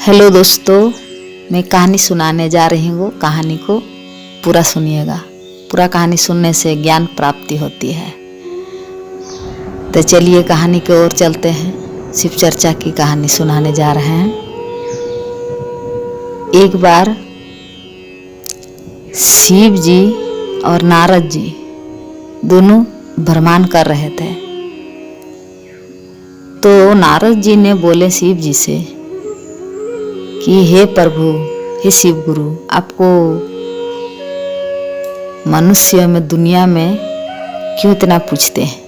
Hello दोस्तों, मैं कहानी सुनाने जा रही हूँ। कहानी को पूरा सुनिएगा। पूरा कहानी सुनने से ज्ञान प्राप्ति होती है। तो चलिए कहानी की ओर चलते हैं। शिव चर्चा की कहानी सुनाने जा रहे हैं। एक बार शिव जी और नारद जी दोनों भ्रमण कर रहे थे। तो नारद जी ने बोले शिव जी से कि हे प्रभु, हे शिव गुरु, आपको मनुष्य में दुनिया में क्यों इतना पूछते हैं?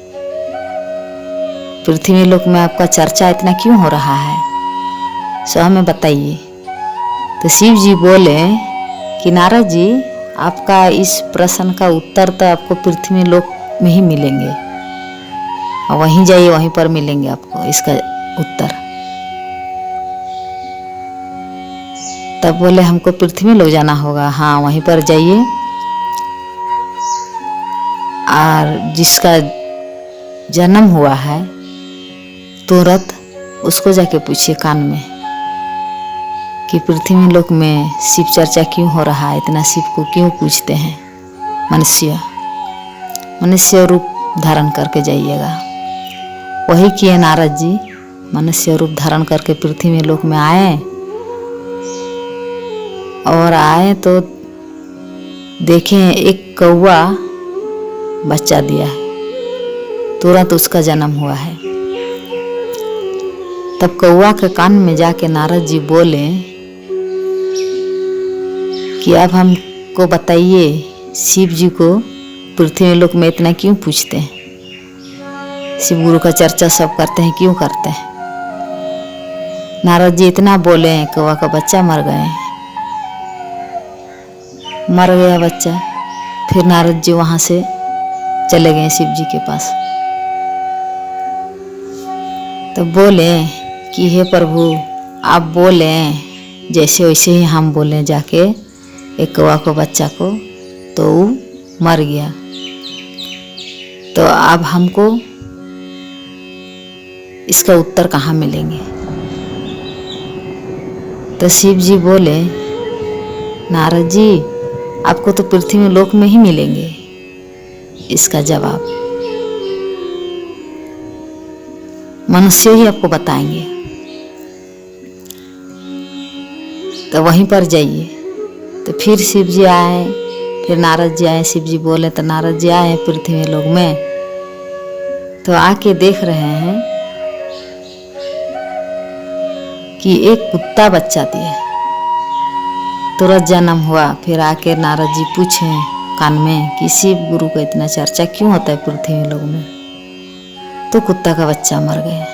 पृथ्वी लोक में आपका चर्चा इतना क्यों हो रहा है? सो हमें बताइए। तो शिव जी बोले कि नारद जी, आपका इस प्रश्न का उत्तर तो आपको पृथ्वी लोक में ही मिलेंगे, और वहीं जाइए, वहीं पर मिलेंगे आपको इसका उत्तर। तब बोले हमको पृथ्वी लोक जाना होगा। हाँ, वहीं पर जाइए और जिसका जन्म हुआ है तुरंत उसको जाके पूछिए कान में कि पृथ्वी लोक में शिव चर्चा क्यों हो रहा है, इतना शिव को क्यों पूछते हैं? मनुष्य रूप धारण करके जाइएगा। वही किए नारद जी, मनुष्य रूप धारण करके पृथ्वी लोक में आए। और आए तो देखें एक कौवा बच्चा दिया है, तुरंत उसका जन्म हुआ है। तब कौवा के कान में जाके नारद जी बोले कि अब हमको बताइए, शिव जी को पृथ्वी लोक में इतना क्यों पूछते हैं? शिव गुरु का चर्चा सब करते हैं, क्यों करते हैं? नारद जी इतना बोले, कौवा का बच्चा मर गया बच्चा। फिर नारद जी वहाँ से चले गए शिव जी के पास। तो बोले कि हे प्रभु, आप बोले जैसे वैसे ही हम बोले जाके एक कौवा को बच्चा को, तो वो मर गया। तो अब हमको इसका उत्तर कहाँ मिलेंगे? तो शिव जी बोले, नारद जी, आपको तो पृथ्वी लोक में ही मिलेंगे इसका जवाब। मनुष्य ही आपको बताएंगे। तो वहीं पर जाइए। तो फिर शिव जी आए, फिर नारद जी आए। शिव जी बोले तो नारद जी आए पृथ्वी लोक में। तो आके देख रहे हैं कि एक कुत्ता बच्चा दिया, तुरंत जन्म हुआ। फिर आके नारद जी पूछे कान में कि शिव गुरु का इतना चर्चा क्यों होता है पृथ्वी लोक में? तो कुत्ता का बच्चा मर गया।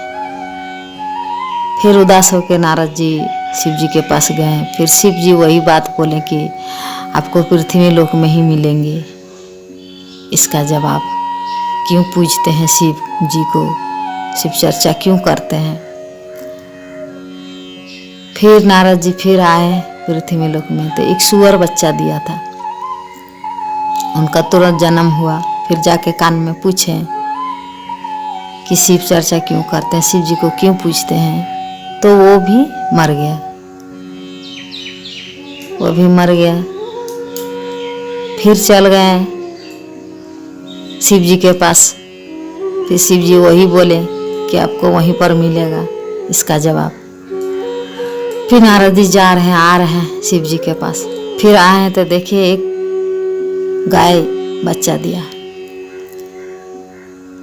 फिर उदास होकर नारद जी शिव जी के पास गए। फिर शिव जी वही बात बोले कि आपको पृथ्वी लोक में ही मिलेंगे इसका जवाब। क्यों पूछते हैं शिव जी को? शिव चर्चा क्यों करते हैं? फिर नारद जी फिर आए पृथ्वी लोक में। तो एक सुअर बच्चा दिया था, उनका तुरंत जन्म हुआ। फिर जाके कान में पूछे कि शिव चर्चा क्यों करते हैं, शिव जी को क्यों पूछते हैं? तो वो भी मर गया। फिर चल गए शिव जी के पास। फिर शिव जी वही बोले कि आपको वहीं पर मिलेगा इसका जवाब। फिर नारद जी जा रहे हैं, आ रहे हैं शिव जी के पास। फिर आए हैं तो देखिए एक गाय बच्चा दिया।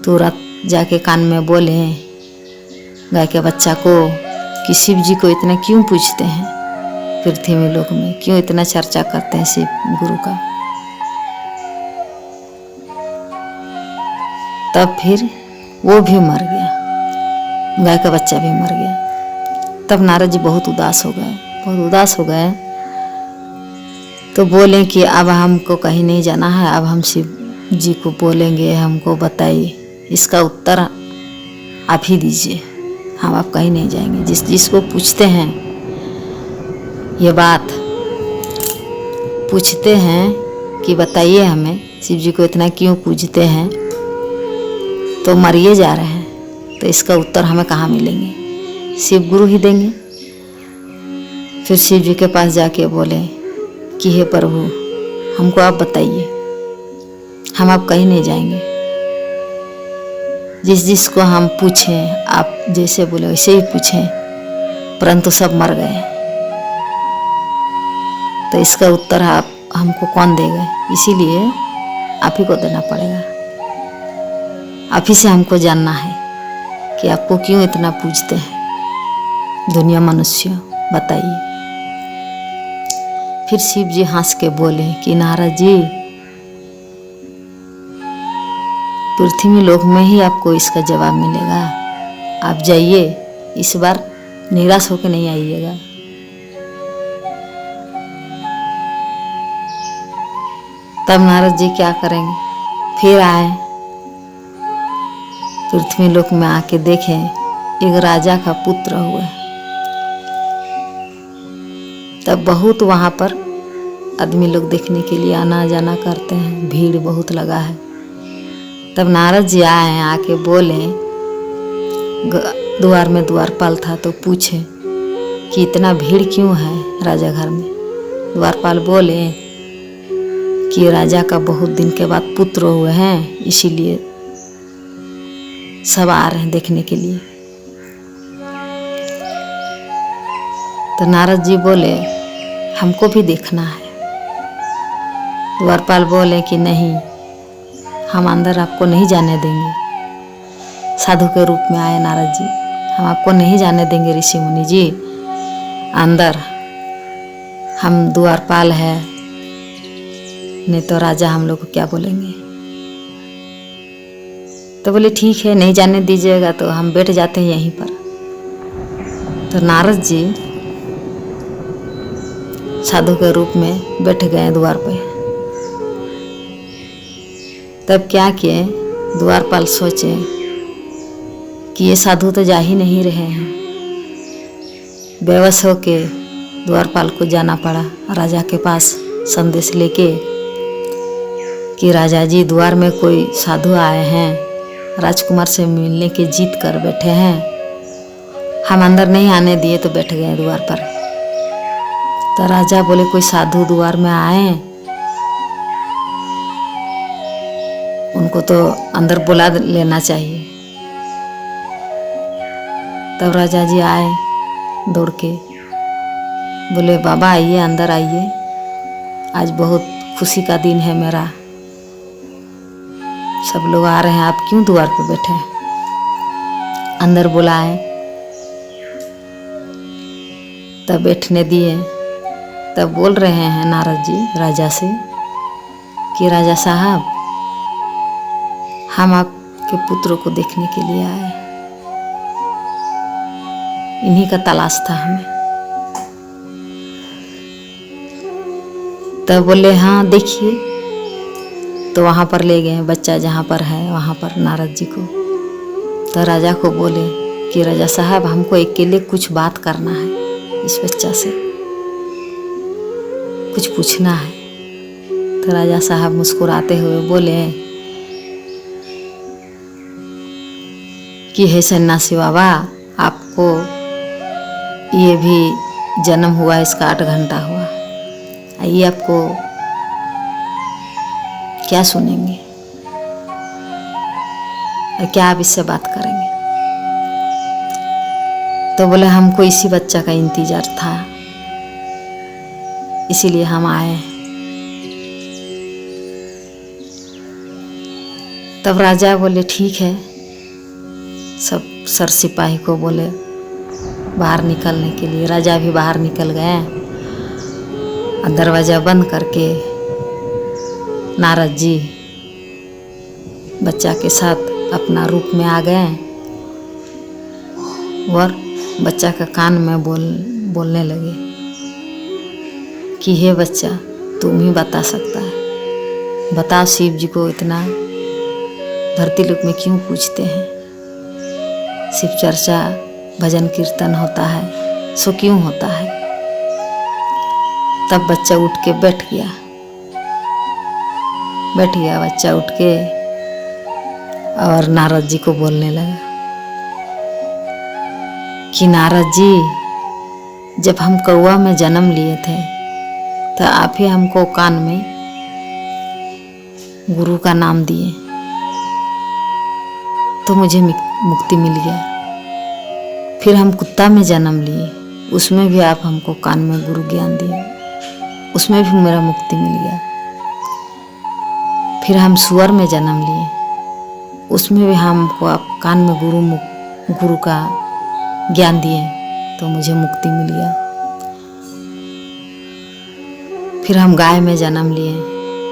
तुरंत जाके कान में बोले गाय के बच्चा को कि शिव जी को इतना क्यों पूछते हैं पृथ्वी लोक में, क्यों इतना चर्चा करते हैं शिव गुरु का? तब फिर वो भी मर गया, गाय का बच्चा भी मर गया। तब नारद जी बहुत उदास हो गए। तो बोले कि अब हमको कहीं नहीं जाना है, अब हम शिव जी को बोलेंगे, हमको बताइए इसका उत्तर आप ही दीजिए, हम आप कहीं नहीं जाएंगे। जिसको पूछते हैं ये बात, पूछते हैं कि बताइए हमें शिव जी को इतना क्यों पूजते हैं, तो मरिए जा रहे हैं। तो इसका उत्तर हमें कहाँ मिलेंगे? शिव गुरु ही देंगे। फिर शिव जी के पास जाके बोले कि हे प्रभु, हमको आप बताइए, हम आप कहीं नहीं जाएंगे। जिस जिसको हम पूछें, आप जैसे बोले वैसे ही पूछें, परंतु सब मर गए। तो इसका उत्तर आप हमको कौन देगा? इसीलिए आप ही को देना पड़ेगा। आप ही से हमको जानना है कि आपको क्यों इतना पूछते हैं दुनिया मनुष्य, बताइए। फिर शिव जी हंस के बोले कि नारद जी, पृथ्वी लोक में ही आपको इसका जवाब मिलेगा। आप जाइए, इस बार निराश होकर नहीं आइएगा। तब नारद जी क्या करेंगे? फिर आए पृथ्वी लोक में, आके देखे एक राजा का पुत्र हुआ। तब बहुत वहाँ पर आदमी लोग देखने के लिए आना जाना करते हैं, भीड़ बहुत लगा है। तब नारद जी आए, आके बोले, द्वार में द्वारपाल था तो पूछे कि इतना भीड़ क्यों है राजा घर में? द्वारपाल बोले कि राजा का बहुत दिन के बाद पुत्र हुए हैं, इसीलिए सब आ रहे हैं देखने के लिए। तो नारद जी बोले, हमको भी देखना है। द्वारपाल बोले कि नहीं, हम अंदर आपको नहीं जाने देंगे। साधु के रूप में आए नारद जी, हम आपको नहीं जाने देंगे ऋषि मुनि जी अंदर। हम द्वारपाल है, नहीं तो राजा हम लोग को क्या बोलेंगे। तो बोले ठीक है, नहीं जाने दीजिएगा तो हम बैठ जाते हैं यहीं पर। तो नारद जी साधु के रूप में बैठ गए द्वार पे। तब क्या किए, द्वारपाल सोचे कि ये साधु तो जा ही नहीं रहे हैं। बेबस होके द्वारपाल को जाना पड़ा राजा के पास संदेश लेके कि राजा जी, द्वार में कोई साधु आए हैं, राजकुमार से मिलने की जीत कर बैठे हैं। हम अंदर नहीं आने दिए तो बैठ गए द्वार पर। तो राजा बोले, कोई साधु द्वार में आए, उनको तो अंदर बुला लेना चाहिए। तब राजा जी आए दौड़ के, बोले बाबा आइए, अंदर आइए, आज बहुत खुशी का दिन है मेरा, सब लोग आ रहे हैं, आप क्यों द्वार पे बैठे? अंदर बुलाए, तब बैठने दिए। तब बोल रहे हैं नारद जी राजा से कि राजा साहब, हम आपके पुत्र को देखने के लिए आए, इन्हीं का तलाश था हमें। तब बोले हाँ देखिए। तो वहाँ पर ले गए, बच्चा जहाँ पर है वहाँ पर नारद जी को। तो राजा को बोले कि राजा साहब, हमको अकेले कुछ बात करना है इस बच्चा से, कुछ पूछना है। तो राजा साहब मुस्कुराते हुए बोले कि हे सन्यासी बाबा, आपको ये भी जन्म हुआ, इसका 8 घंटा हुआ, आइए आपको क्या सुनेंगे और क्या आप इससे बात करेंगे? तो बोले हमको इसी बच्चा का इंतजार था, इसीलिए हम आए। तब राजा बोले ठीक है, सब सर सिपाही को बोले बाहर निकलने के लिए। राजा भी बाहर निकल गए और दरवाज़ा बंद करके नारद जी बच्चा के साथ अपना रूप में आ गए और बच्चा का कान में बोलने लगे कि हे बच्चा, तुम ही बता सकता है, बताओ शिव जी को इतना धरती लोक में क्यों पूछते हैं? शिव चर्चा, भजन कीर्तन होता है, सो क्यों होता है? तब बच्चा उठ के बैठ गया बच्चा उठ के और नारद जी को बोलने लगा कि नारद जी, जब हम कौआ में जन्म लिए थे तो आप ही हमको कान में गुरु का नाम दिए, तो मुझे मुक्ति मिल गया। फिर हम कुत्ता में जन्म लिए, उसमें भी आप हमको कान में गुरु ज्ञान दिए, उसमें भी मेरा मुक्ति मिल गया। फिर हम सुअर में जन्म लिए, उसमें भी हमको आप कान में गुरु का ज्ञान दिए, तो मुझे मुक्ति मिल गया। फिर हम गाय में जन्म लिए,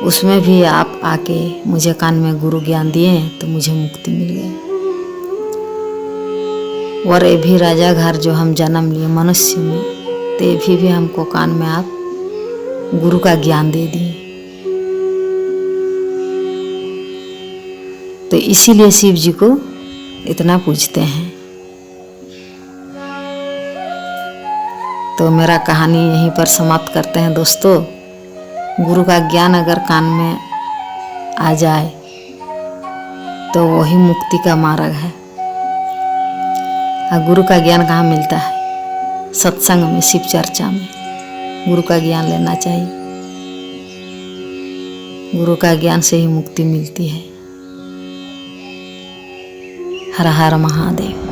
उसमें भी आप आके मुझे कान में गुरु ज्ञान दिए, तो मुझे मुक्ति मिल गया। और ये भी राजा घर जो हम जन्म लिए मनुष्य में, ते भी हमको कान में आप गुरु का ज्ञान दे दिए। तो इसीलिए शिव जी को इतना पूजते हैं। तो मेरा कहानी यहीं पर समाप्त करते हैं दोस्तों। गुरु का ज्ञान अगर कान में आ जाए तो वही मुक्ति का मार्ग है। और गुरु का ज्ञान कहाँ मिलता है? सत्संग में, शिव चर्चा में गुरु का ज्ञान लेना चाहिए। गुरु का ज्ञान से ही मुक्ति मिलती है। हर हर महादेव।